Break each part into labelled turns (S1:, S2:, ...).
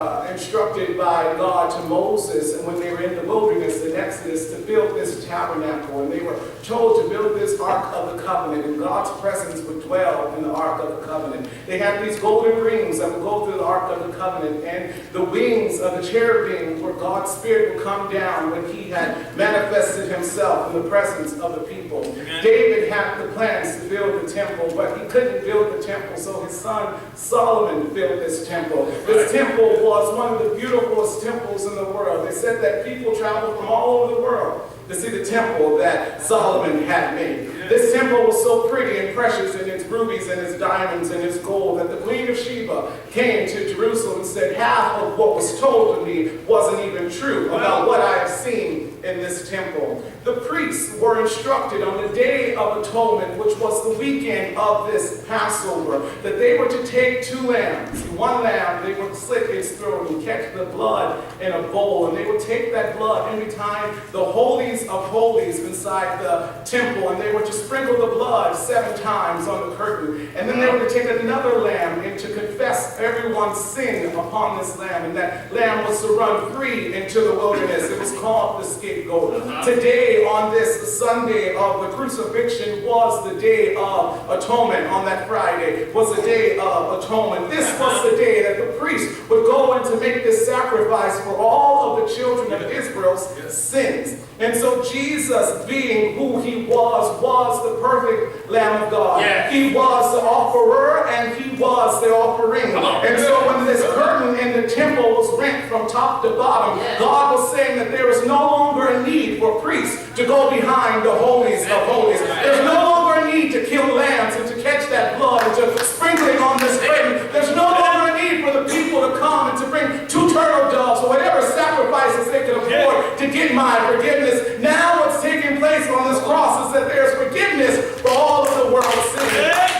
S1: instructed by God to Moses, and when they were in the wilderness in Exodus, to build this tabernacle, and they were told to build this Ark of the Covenant, and God's presence would dwell in the Ark of the Covenant. They had these golden rings that would go through the Ark of the Covenant, and the wings of the cherubim where God's Spirit would come down when he had manifested himself in the presence of the people. Amen. David had the plans to build the temple, but he couldn't build the temple, so his son Solomon built this temple. This temple was one of the beautifulest temples in the world. They said that people traveled from all over the world to see the temple that Solomon had made. This temple was so pretty and precious in its rubies and its diamonds and its gold that the Queen of Sheba came to Jerusalem and said, half of what was told to me wasn't even true about what I have seen in this temple. The priests were instructed on the Day of Atonement, which was the weekend of this Passover, that they were to take two lambs. One lamb, they would slit its throat and catch the blood in a bowl, and they would take that blood and behind the holies of holies inside the temple, and they were to sprinkle the blood 7 times on the curtain, and then they were to take another lamb and to confess everyone's sin upon this lamb, and that lamb was to run free into the wilderness. It was called the scapegoat. Today, on this Sunday of the crucifixion, was the Day of Atonement. On that Friday was the Day of Atonement. This was the day that the priest would go in to make this sacrifice for all of the children of Israel's sins. And so Jesus, being who he was the perfect Lamb of God. Yes. He was the offerer and he was the offering. And so when this curtain in the temple was rent from top to bottom, God was saying that there is no longer a need for priests to go behind the holies of holies. There's no longer a need to kill lambs and to catch that blood and to sprinkle it on this curtain. There's no longer a need for the people to come and to bring 2 turtle doves or whatever sacrifices they could afford to get my forgiveness. Now what's taking place on this cross is that there's forgiveness for all of the world's sins.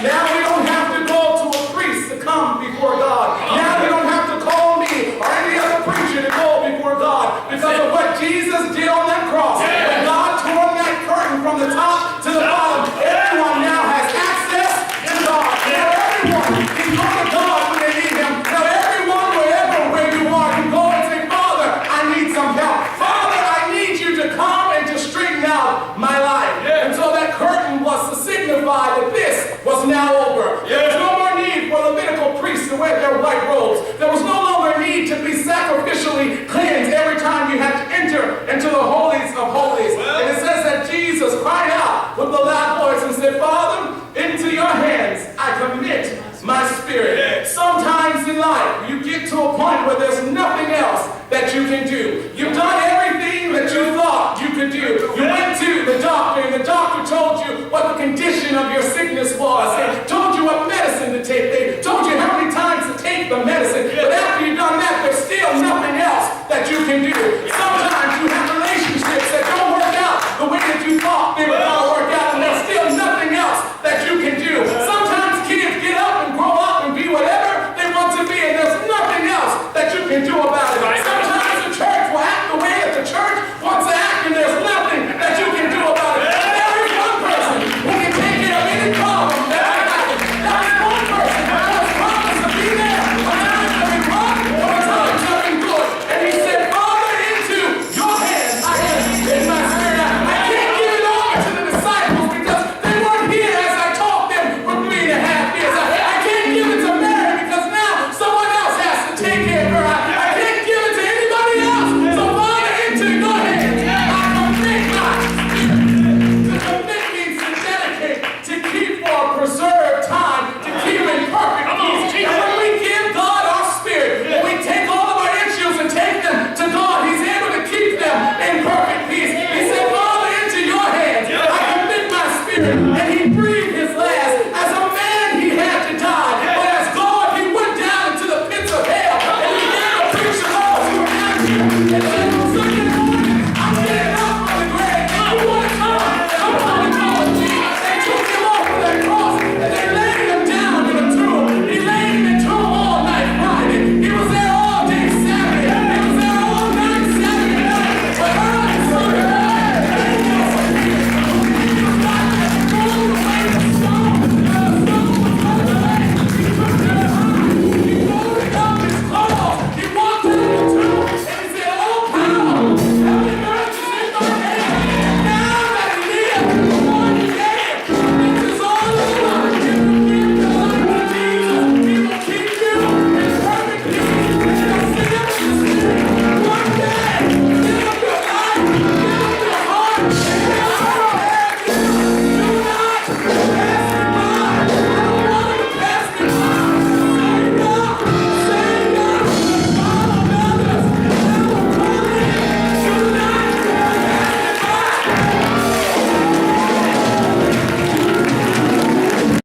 S1: Now we don't have to go to a priest to come before God. Now we don't have to call me or any other preacher to go before God because of what Jesus did on that cross. When God tore that curtain from the top to the bottom, everyone now has access to God. Now everyone can go to God when they need him. Now everyone, where you are, can go and say, Father, I need some help. Father, I need you to come and to straighten out my life. And so that curtain was to signify that this was now over. There was no more need for Levitical priests to wear their white robes. There was no longer need to be sacrificially cleansed every time you had to enter into the holies of holies. And it says that Jesus cried out with a loud voice and said, Father, into your hands I commit my spirit. Sometimes in life you get to a point where there's nothing else that you can do. You've done everything that you thought you could do. You went to the doctor and the doctor told you what the condition of your sickness was. They told you what medicine to take. They told you how many times to take the medicine.